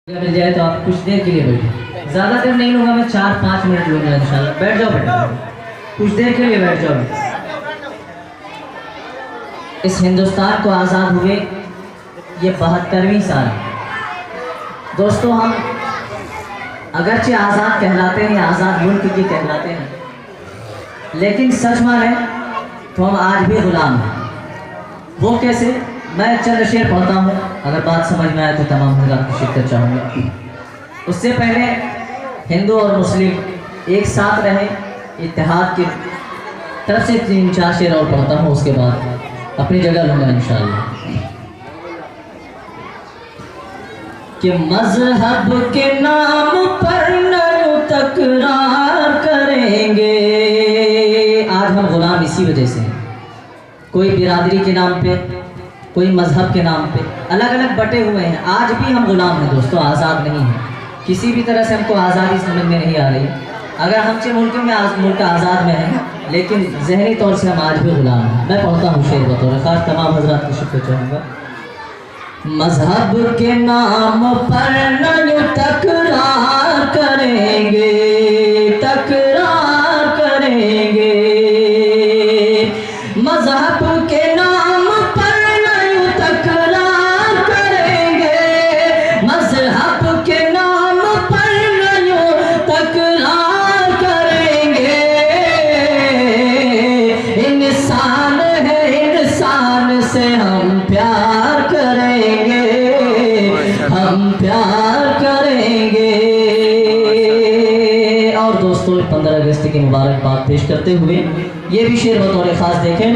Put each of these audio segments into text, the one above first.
मिल जाए तो आप कुछ देर के लिए बैठे, ज़्यादा देर नहीं लूँगा मैं, 4-5 मिनट लूँगा इंशाल्लाह। बैठ जाओ बेटा, कुछ देर के लिए बैठ जाओ। इस हिंदुस्तान को आज़ाद हुए ये 72वीं साल। दोस्तों, हम अगरचे आज़ाद कहलाते हैं, आज़ाद मुल्क की कहलाते हैं, लेकिन सच माने तो हम आज भी गुलाम हैं। वो कैसे? मैं चंद शेर पढ़ता हूँ, अगर बात समझ में आए तो तमाम हज़रात को शिरकत चाहूँगा। उससे पहले हिंदू और मुस्लिम एक साथ रहे, इत्तेहाद की तरफ से 3-4 शेर और पढ़ता हूँ, उसके बाद अपनी जगह लूँगा इंशाअल्लाह। कि मज़हब के नाम पर न तकरार करेंगे। आज हम गुलाम इसी वजह से हैं। कोई बिरादरी के नाम पे, कोई मज़हब के नाम पे अलग अलग बटे हुए हैं। आज भी हम गुलाम हैं दोस्तों, आज़ाद नहीं हैं। किसी भी तरह से हमको आज़ादी समझ में नहीं आ रही। अगर हमसे मुल्क आज़ाद में है, लेकिन ज़हनी तौर से हम आज भी गुलाम हैं। मैं पढ़ता हूँ शेर बतौर ख़ास, तमाम हज़रात की शिरकत चाहूँगा। मज़हब के नाम पर न तकरार करेंगे, तकरार करेंगे। मज़हब के नाम पर न तकरार करेंगे, मज़हब के नाम पर न तकरार करेंगे। इंसान है, इंसान से हम प्यार करेंगे, हम प्यार करेंगे। और दोस्तों, 15 अगस्त की मुबारकबाद पेश करते हुए ये भी शेर बतौर ख़ास देखें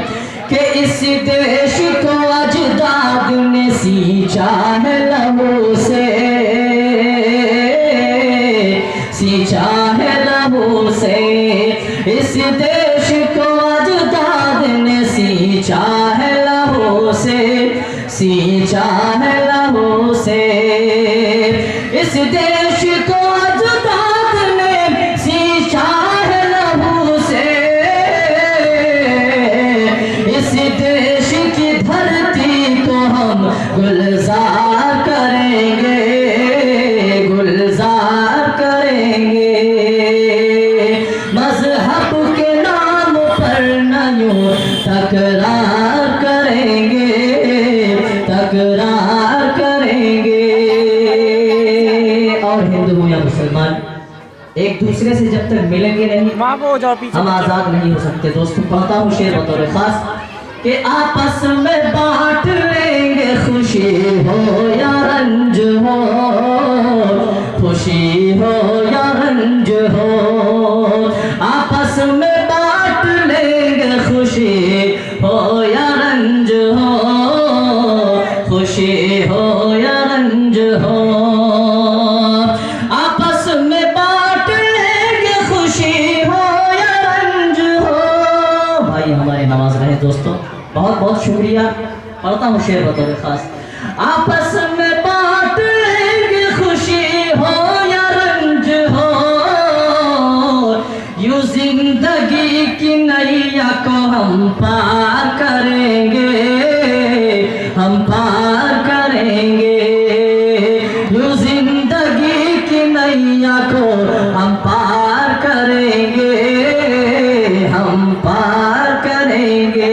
कि इस देश को अजदाद ने सींचा है लहू से, सींचा है लहू से। इस देश को अजदाद ने सींचा है लहू से, सींचा है लहू से। इस देश को अजदाद ने सींचा है लहू से। इस देश की धरती को हम गुलजार करेंगे, गुलजार करेंगे। मज़हब के नाम पर न यूं तकरार करेंगे, तकरार करेंगे। और हिंदू हो या मुसलमान, एक दूसरे से जब तक मिलेंगे नहीं, हम आज़ाद नहीं हो सकते। दोस्तों, पढ़ता हूँ शेर बतौर ख़ास कि आपस में बांट लेंगे, खुशी हो या रंज हो, खुशी हो या रंज हो। आपस में बांट लेंगे, खुशी हो या रंज हो, खुशी हो या रंज हो। आपस में बांट लेंगे, खुशी हो या रंज हो। भाई हमारी नमाज रहे दोस्तों, बहुत बहुत शुक्रिया। पढ़ता हूँ शेर बतौर ख़ास। आपस में बांट लेंगे, खुशी हो या रंज हो। यूं जिंदगी की नैया को हम पार करेंगे, हम पार करेंगे। यूं जिंदगी की नैया को हम पार करेंगे, हम पार करेंगे।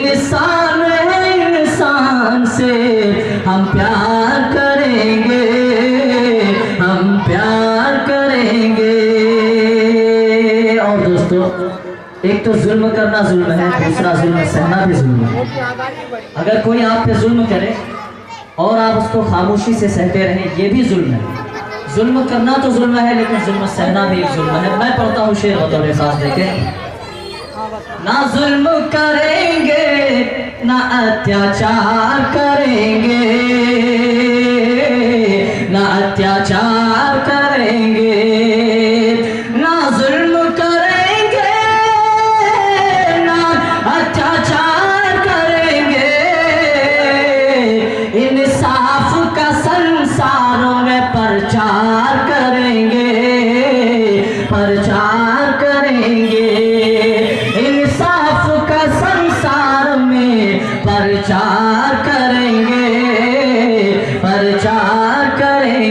इंसान है, इंसान से हम प्यार करेंगे, हम प्यार करेंगे। और दोस्तों, एक तो जुल्म करना जुल्म है, दूसरा जुल्म सहना भी जुल्म है। अगर कोई आप पे जुल्म करे और आप उसको खामोशी से सहते रहें, ये भी जुल्म है। जुल्म करना तो जुल्म है, लेकिन जुल्म सहना भी एक जुल्म है। मैं पढ़ता हूँ शेर बतौर ख़ास देखें। ना जुल्म करेंगे, ना अत्याचार करेंगे, ना अत्याचार करेंगे। ना जुल्म करेंगे, ना अत्याचार करेंगे। इंसाफ का संसारों में प्रचार करेंगे, प्रचार करेंगे। इंसाफ का संसार में प्रचार करेंगे, प्रचार करें।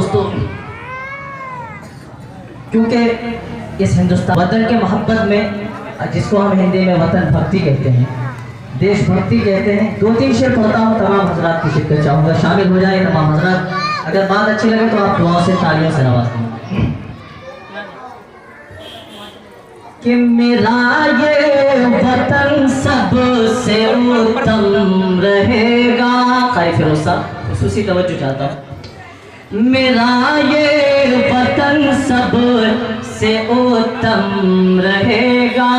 दोस्तों, क्योंकि इस हिंदुस्तान वतन के मोहब्बत में, जिसको हम हिंदी में वतन भक्ति कहते हैं, देशभक्ति कहते हैं, 2-3 शेर पढ़ता हूँ, तमाम हजरात की शिरकत चाहूँगा, शामिल हो जाए तमाम हजरात। अगर बात अच्छी लगे तो आप दुआओं से तालियों से नवाज दें। कि मेरा ये वतन सबसे उत्तम रहेगा, कारी फिरोज साहब खुसूसी तवज्जो चाहता हूँ। मेरा ये वतन सबसे उत्तम रहेगा,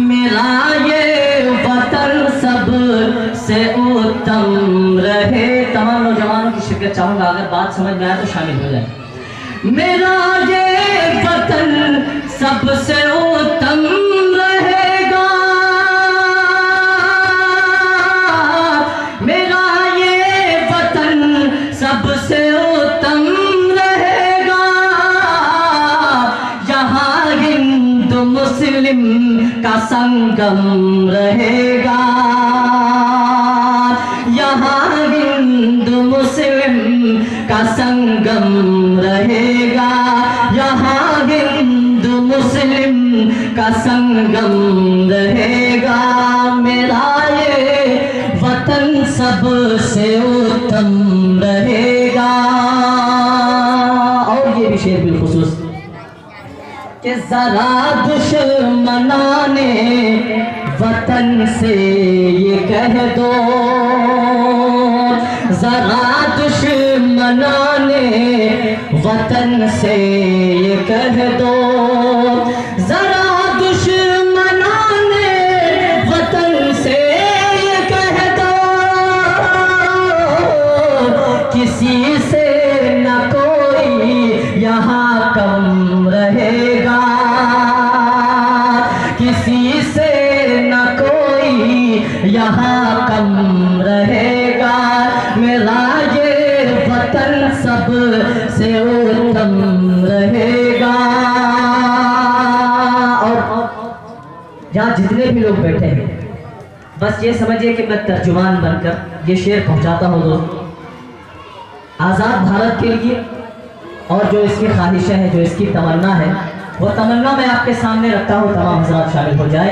मेरा ये वतन सबसे उत्तम रहे। तमाम नौजवानों की शिरकत चाहूँगा, अगर बात समझ में आए तो शामिल हो जाए। मेरा ये वतन सबसे उत्तम रहेगा, मेरा ये वतन सबसे उत्तम रहेगा। यहाँ हिंदू मुस्लिम का संगम रहेगा, यहाँ हिंदू मुस्लिम का संगम रहेगा, यहाँ हिंदू मुस्लिम का संगम रहेगा। मेरा ये वतन सबसे उत्तम रहेगा। और ये भी शेर बिलखुसूस कि जरा दुश्मनां ने वतन से ये कह दो, जरा दुश्मनां ने वतन से ये कह दो, जरा दुश्मनां ने वतन से ये कह दो, किसी से न कोई यहाँ कम रहेगा, किसी से न कोई यहाँ कम रहेगा। मेरा ये वतन सबसे उत्तम रहेगा। और जहाँ जितने भी लोग बैठे हैं, बस ये समझिए कि मैं तर्जुमान बनकर ये शेर पहुंचाता हूँ दोस्तों, आज़ाद भारत के लिए। और जो इसकी ख्वाहिशें हैं, जो इसकी तमन्ना है, वो तमन्ना मैं आपके सामने रखता हूँ। तमाम हज़रात शामिल हो जाए।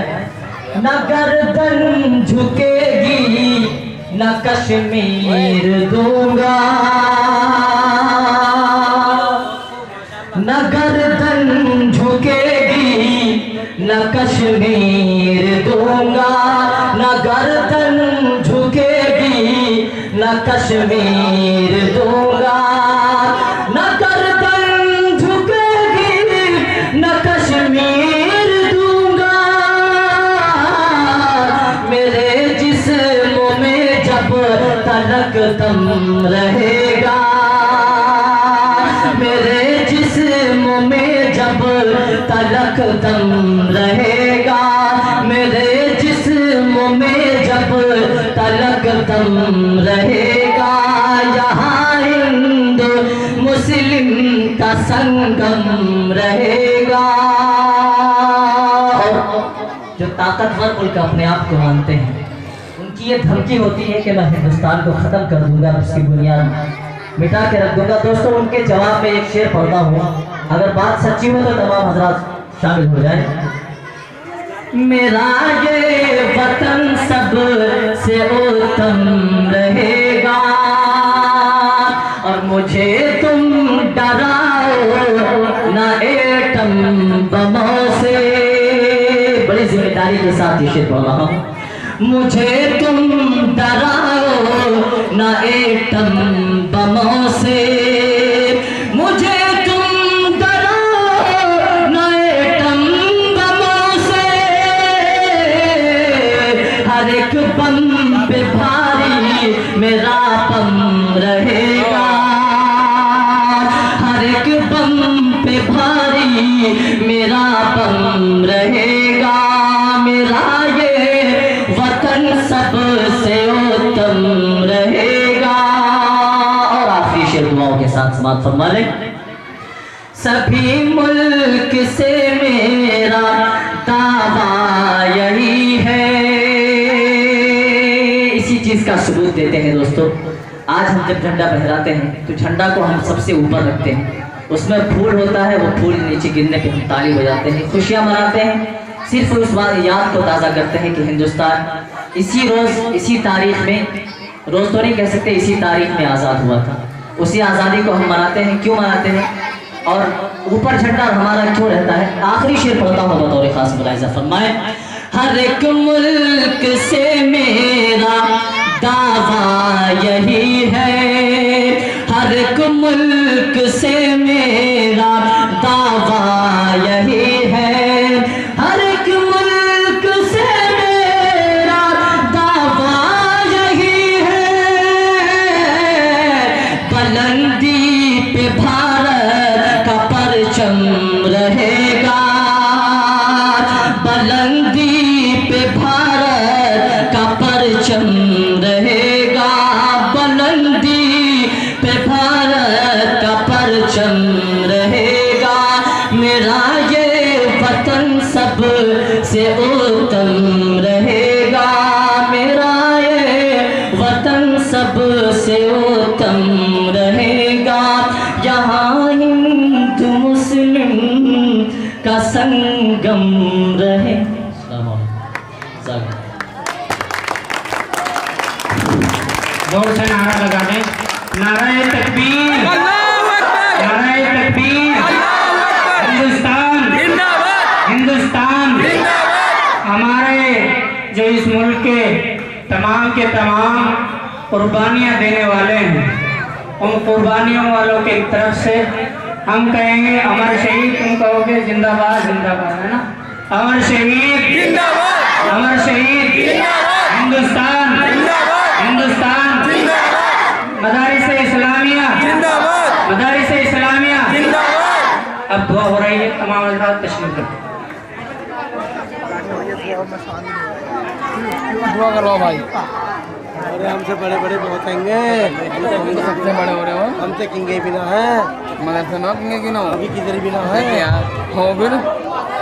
न गर्दन झुकेगी, न कश्मीर दूंगा, न गर्दन झुकेगी, न कश्मीर दूंगा, न गर्दन झुकेगी, न कश्मीर दूंगा, न गर्दन झुकेगी, न कश्मीर दूंगा। मेरे जिस्म में जब तलक दम रहेगा, मेरे जिस्म में जब तलक दम रहेगा, मेरे जिस्म में जब तलक दम रहेगा। यहाँ हिंदू मुस्लिम का संगम रहेगा। और जो ताकतवर मुल्क अपने आप को मानते हैं, उनकी ये धमकी होती है कि मैं हिंदुस्तान को ख़त्म कर दूंगा, उसकी बुनियाद मिटा के रख दूंगा। दोस्तों, उनके जवाब में एक शेर पढ़ता हूँ, अगर बात सच्ची हो तो तमाम हजरात शामिल हो जाए। मेरा ये वतन सबसे उत्तम रहेगा, और मुझे तुम डराओ ना एटम बमों से। बड़ी जिम्मेदारी के साथ ये शेर पढ़ रहा हूँ। मुझे तुम डराओ ना एटम बमों से, मुझे तुम डराओ ना एटम बमों से। हर एक बम पे भारी मेरा बम रहेगा, हर एक बम पे भारी मेरा बम रहेगा। मेरा ये वतन सबसे उत्तम रहेगा। और आखिरी शेर दुआओं के साथ समाप्त फरमा लें। सभी मुल्क से मेरा दावा यही है। इसी चीज का सबूत देते हैं दोस्तों। आज हम जब झंडा फहराते हैं तो झंडा को हम सबसे ऊपर रखते हैं, उसमें फूल होता है, वो फूल नीचे गिरने पे हम ताली बजाते हैं, खुशियाँ मनाते हैं। सिर्फ उस बात याद को ताज़ा करते हैं कि हिंदुस्तान इसी रोज़, इसी तारीख में, रोज़ तो नहीं कह सकते, इसी तारीख में आज़ाद हुआ था। उसी आज़ादी को हम मनाते हैं। क्यों मनाते हैं और ऊपर झंडा हमारा क्यों रहता है? आखिरी शेर पढ़ता हूँ बतौर खास मुलाहिज़ा फरमाएं। हर एक मुल्क से मेरा दावा यही है, हर एक मुल्क से मेरा दावा यही है, हर एक मुल्क से मेरा दावा यही है। बुलंदी पे भारत का परचम रहेगा, बुलंदी पे भारत का परचम रहेगा, बुलंदी पे भारत का परचम रहेगा। मेरा ये वतन सब से उत्तम रहेगा, मेरा ये वतन सब से उत्तम रहेगा। यहाँ हिंदू मुस्लिम का संगम रहे। जोर से नारा लगा दें, नाराए तकबीर, नाराए तकबीर, हिंदुस्तान हिंदुस्तान। हमारे जो इस मुल्क के तमाम कुर्बानियाँ देने वाले हैं, उन कुर्बानियों वालों की तरफ से हम कहेंगे अमर शहीद। तुम कहोगे जिंदाबाद जिंदाबाद, है ना? अमर शहीद जिंदाबाद, अमर शहीद हिंदुस्तान हिंदुस्तान। मदारिस इस्लामिया जिंदाबाद, मदारिस इस्लामिया जिंदाबाद। अब दुआ हो रही है, तमाम हज़रात तशरीफ रखें। दुआ करवाओ भाई। अरे हमसे बड़े बड़े बहुत होंगे, सबसे बड़े हो रहे हो, हमसे किंगे भी ना है, मगर से ना किंगे की ना हो, अभी किधर भी ना है यार हो फिर।